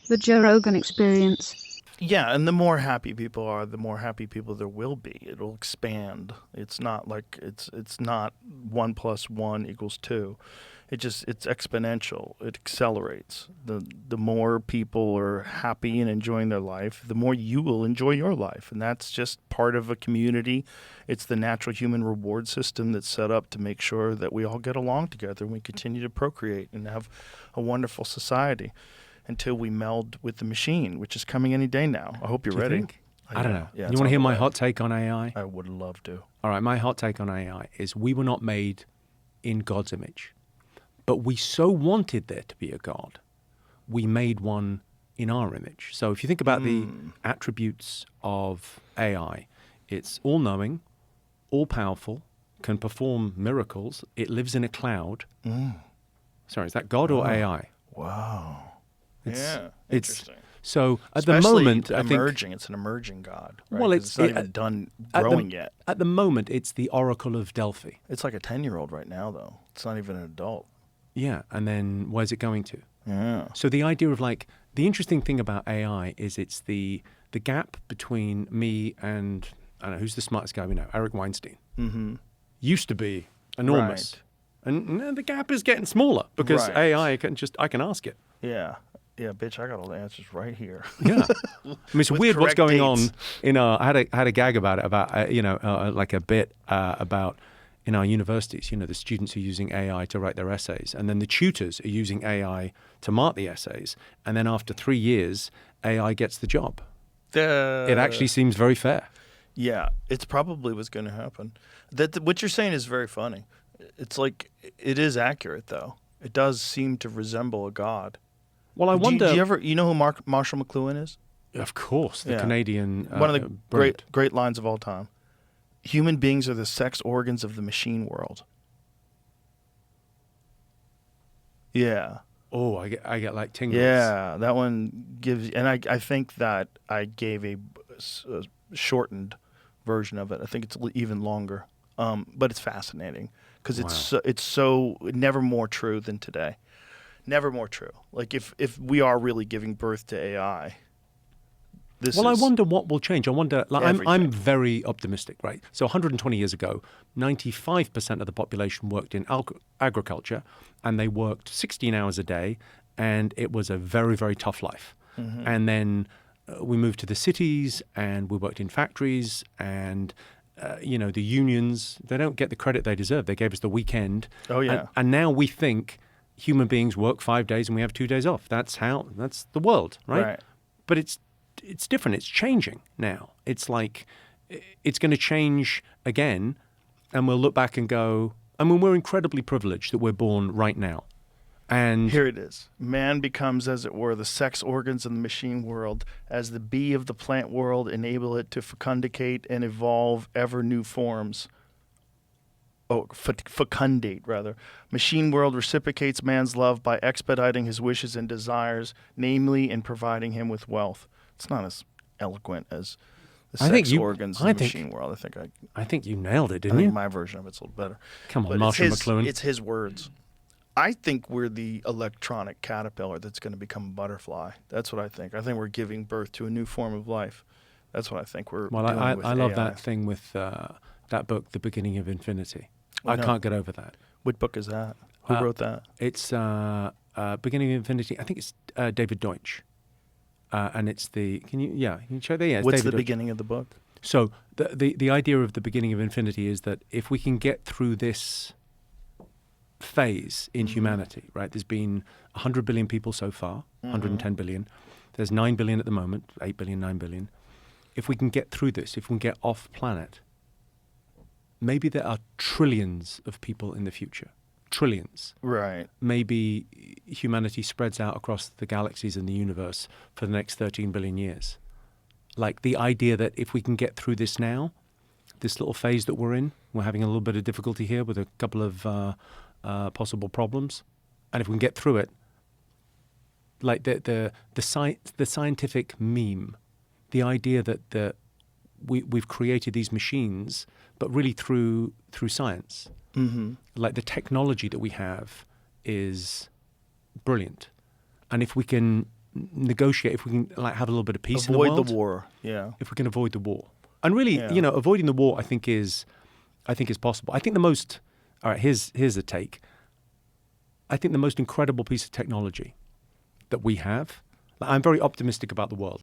The Joe Rogan Experience. Yeah, and the more happy people are, the more happy people there will be. It'll expand. It's not like it's not 1+1 = 2. It's exponential. It accelerates. The more people are happy and enjoying their life, the more you will enjoy your life, and that's just part of a community. It's the natural human reward system that's set up to make sure that we all get along together and we continue to procreate and have a wonderful society until we meld with the machine, which is coming any day now. I hope you're Do you ready. think? I don't know. Yeah, You want to hear my hot take on AI? I would love to. All right, my hot take on AI is we were not made in God's image. But we so wanted there to be a God, we made one in our image. So if you think about the attributes of AI, it's all-knowing, all-powerful, can perform miracles, it lives in a cloud. Sorry, is that God or AI? Wow. It's Interesting. So at Especially the moment, I think emerging. It's an emerging God. Right? Well, 'Cause it's not even done at growing yet. At the moment, it's the Oracle of Delphi. It's like a 10-year-old right now, though. It's not even an adult. Yeah, and then where's it going to? Yeah. So the idea of the interesting thing about AI is it's the gap between me and, I don't know, who's the smartest guy we know? Eric Weinstein. Mm-hmm. Used to be enormous. Right. And the gap is getting smaller because Right. AI, I can ask it. Yeah. Yeah, bitch, I got all the answers right here. Yeah. I mean, it's With weird what's correct going dates. on. I had a gag about it, about, like a bit about in our universities, the students are using AI to write their essays, and then the tutors are using AI to mark the essays, and then after 3 years, AI gets the job. It actually seems very fair. Yeah, it's probably what's going to happen. What you're saying is very funny. It's like, it is accurate, though. It does seem to resemble a god. Well, I wonder. Do you know who Marshall McLuhan is? Of course, the Canadian. One of the brilliant. great lines of all time. Human beings are the sex organs of the machine world. Yeah. Oh, I get like tingles. Yeah, that one gives, and I think that I gave a shortened version of it. I think it's even longer, but it's fascinating because it's so never more true than today. Never more true. Like if we are really giving birth to AI. I wonder what will change. I wonder. I'm very optimistic, right? So 120 years ago, 95% of the population worked in agriculture, and they worked 16 hours a day, and it was a very, very tough life. Mm-hmm. And then we moved to the cities, and we worked in factories, and the unions, they don't get the credit they deserve. They gave us the weekend. Oh yeah. And now we think human beings work 5 days and we have 2 days off. That's the world, right? But it's different. It's changing now. It's like it's going to change again, and we'll look back and go, I mean, we're incredibly privileged that we're born right now. And here it is. Man becomes, as it were, the sex organs in the machine world, as the bee of the plant world enable it to fecundicate and evolve ever new forms. Fecundate, rather. Machine world reciprocates man's love by expediting his wishes and desires, namely in providing him with wealth. It's not as eloquent as the sex organs in the machine world. I think you nailed it, didn't I think you? my version of it's a little better. Come on, Marshall McLuhan. It's his words. I think we're the electronic caterpillar that's going to become a butterfly. That's what I think. I think we're giving birth to a new form of life. That's what I think we're doing with I love AI. that thing with that book, The Beginning of Infinity. I can't get over that. What book is that? Who wrote that? It's Beginning of Infinity. I think it's David Deutsch. And it's can you check that? Yeah, what's David the beginning of the book? So the idea of the beginning of infinity is that if we can get through this phase in humanity, right? There's been 100 billion people so far, 110 billion. There's 9 billion at the moment, 8 billion, 9 billion. If we can get through this, if we can get off planet, maybe there are trillions of people in the future. Trillions. Right. Maybe humanity spreads out across the galaxies and the universe for the next 13 billion years. Like the idea that if we can get through this now, this little phase that we're in, we're having a little bit of difficulty here with a couple of possible problems, and if we can get through it, like the scientific meme, the idea that we've created these machines, but really through science. Mm-hmm. Like the technology that we have is brilliant, and if we can negotiate, if we can like have a little bit of peace Avoid in the world, the war. Yeah. if we can avoid the war, and really, Yeah. avoiding the war, I think is possible. I think the most. All right, here's a take. I think the most incredible piece of technology that we have. I'm very optimistic about the world.